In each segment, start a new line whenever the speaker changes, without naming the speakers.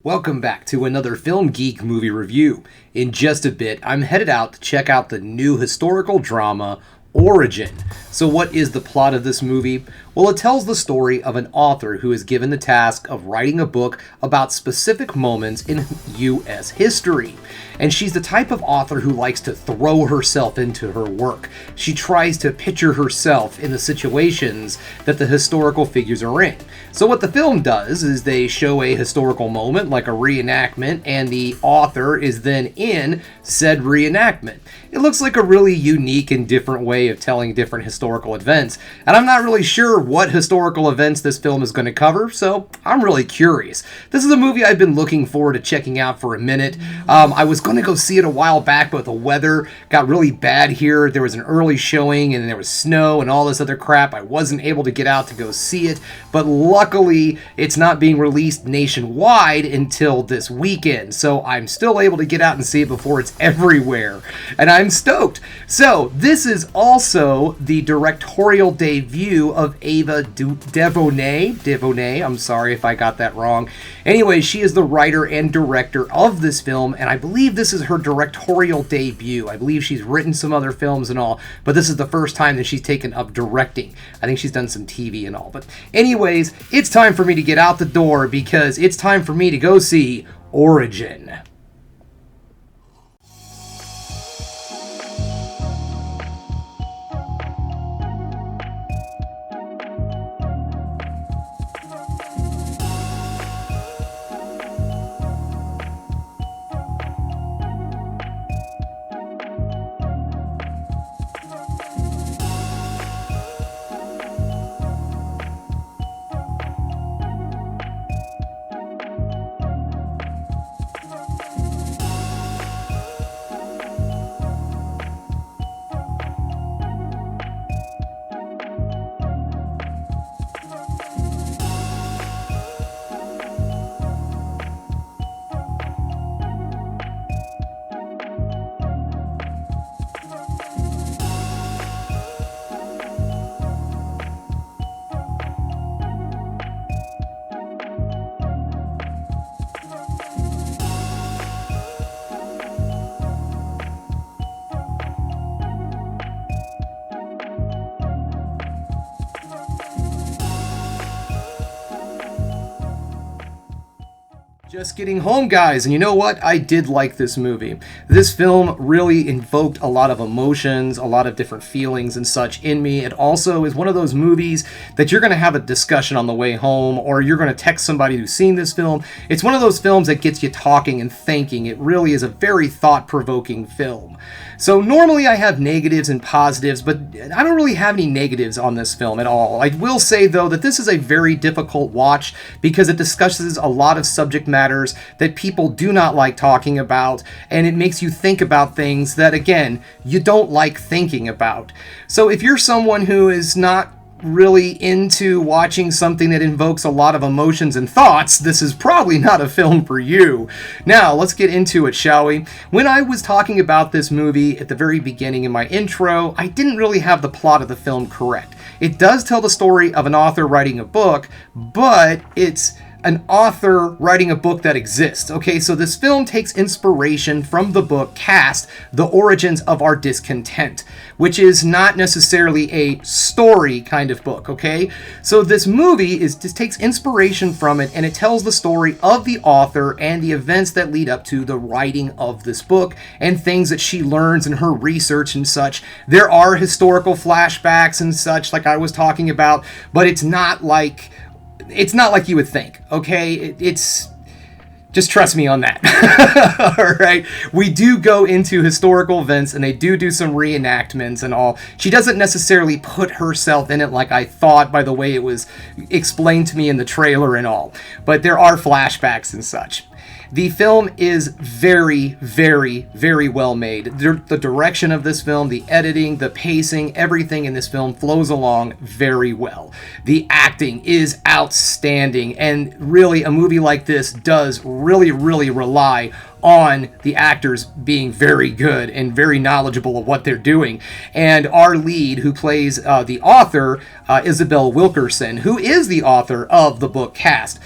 Welcome back to another Film Geek Movie review. In just a bit, I'm headed out to check out the new historical drama, Origin. So what is the plot of this movie? Well, it tells the story of an author who is given the task of writing a book about specific moments in U.S. history. And she's the type of author who likes to throw herself into her work. She tries to picture herself in the situations that the historical figures are in. So what the film does is they show a historical moment, like a reenactment, and the author is then in said reenactment. It looks like a really unique and different way of telling different historical events, and I'm not really sure what historical events this film is going to cover, so I'm really curious. This is a movie I've been looking forward to checking out for a minute. I was going to go see it a while back, but the weather got really bad here. There was an early showing, and there was snow and all this other crap. I wasn't able to get out to go see it, but luckily, it's not being released nationwide until this weekend, so I'm still able to get out and see it before it's everywhere, and I'm stoked. So, this is also the directorial debut of Ava DuVernay. I'm sorry if I got that wrong. Anyway, she is the writer and director of this film, and I believe this is her directorial debut. I believe she's written some other films and all, but this is the first time that she's taken up directing. I think she's done some TV and all, but anyways, it's time for me to get out the door because it's time for me to go see Origin. Just getting home, guys, and you know what? I did like this movie. This film really invoked a lot of emotions, a lot of different feelings and such in me. It also is one of those movies that you're going to have a discussion on the way home, or you're going to text somebody who's seen this film. It's one of those films that gets you talking and thinking. It really is a very thought-provoking film. So normally I have negatives and positives, but I don't really have any negatives on this film at all. I will say, though, that this is a very difficult watch because it discusses a lot of subject matters that people do not like talking about, and it makes you think about things that, again, you don't like thinking about. So if you're someone who is not really into watching something that invokes a lot of emotions and thoughts, this is probably not a film for you. Now, let's get into it, shall we? When I was talking about this movie at the very beginning in my intro, I didn't really have the plot of the film correct. It does tell the story of an author writing a book, but it's an author writing a book that exists. Okay, so this film takes inspiration from the book Cast, The Origins of Our Discontent, which is not necessarily a story kind of book, okay? So this movie just takes inspiration from it, and it tells the story of the author and the events that lead up to the writing of this book and things that she learns in her research and such. There are historical flashbacks and such, like I was talking about, but it's not like you would think, okay? It's just trust me on that. All right, we do go into historical events, and they do some reenactments and all. She doesn't necessarily put herself in it like I thought by the way it was explained to me in the trailer and all, but there are flashbacks and such. The film is very, very, very well made. The direction of this film, the editing, the pacing, everything in this film flows along very well. The acting is outstanding, and really a movie like this does really, really rely on the actors being very good and very knowledgeable of what they're doing. And our lead, who plays the author, Isabel Wilkerson, who is the author of the book Cast,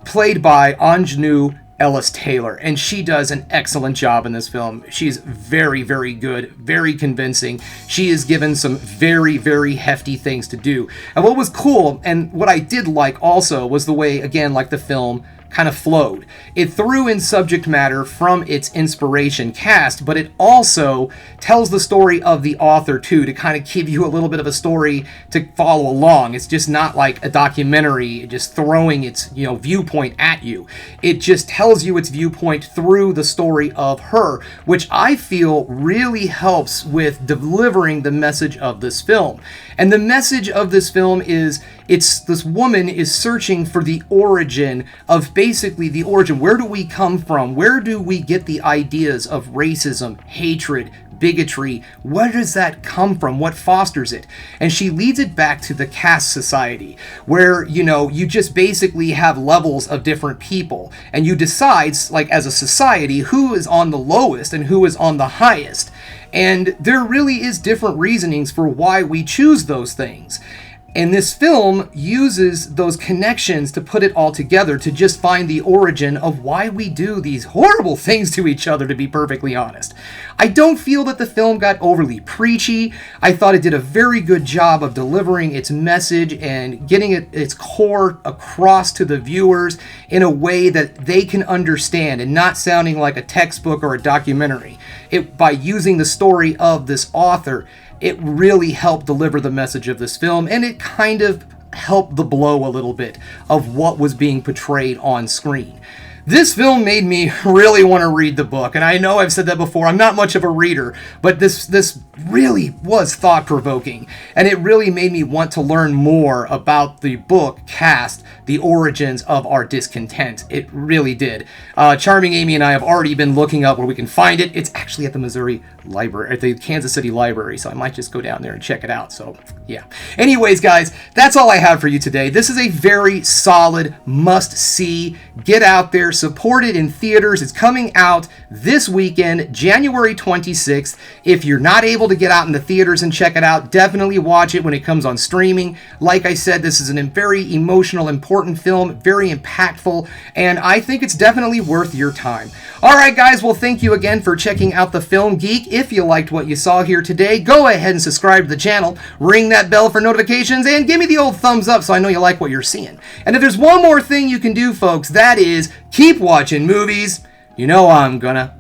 played by Anjanu Ellis Taylor, and she does an excellent job in this film. She's very, very good, very convincing. She is given some very, very hefty things to do. And what was cool, and what I did like also, was the way, again, like the film kind of flowed. It threw in subject matter from its inspiration cast, but it also tells the story of the author too, to kind of give you a little bit of a story to follow along. It's just not like a documentary just throwing its, viewpoint at you. It just tells you its viewpoint through the story of her, which I feel really helps with delivering the message of this film. And the message of this film is, this woman is searching for the origin of where do we come from? Where do we get the ideas of racism, hatred, bigotry? Where does that come from? What fosters it? And she leads it back to the caste society, where, you just basically have levels of different people, and you decide, like as a society, who is on the lowest and who is on the highest. And there really is different reasonings for why we choose those things. And this film uses those connections to put it all together, to just find the origin of why we do these horrible things to each other, to be perfectly honest. I don't feel that the film got overly preachy. I thought it did a very good job of delivering its message and getting its core across to the viewers in a way that they can understand, and not sounding like a textbook or a documentary. By using the story of this author, it really helped deliver the message of this film, and it kind of helped the blow a little bit of what was being portrayed on screen. This film made me really want to read the book, and I know I've said that before, I'm not much of a reader, but this really was thought-provoking, and it really made me want to learn more about the book cast, the origins of our discontent. It really did. Charming Amy and I have already been looking up where we can find it. It's actually at the Missouri Library, at the Kansas City Library, so I might just go down there and check it out. So, yeah. Anyways, guys, that's all I have for you today. This is a very solid must-see. Get out there, support it in theaters. It's coming out this weekend, January 26th. If you're not able to get out in the theaters and check it out, definitely watch it when it comes on streaming. Like I said, this is a very emotional, important film, very impactful, and I think it's definitely worth your time. Alright guys, well thank you again for checking out the Film Geek. If you liked what you saw here today, go ahead and subscribe to the channel, ring that bell for notifications, and give me the old thumbs up so I know you like what you're seeing. And if there's one more thing you can do, folks, that is keep watching movies. You know I'm gonna.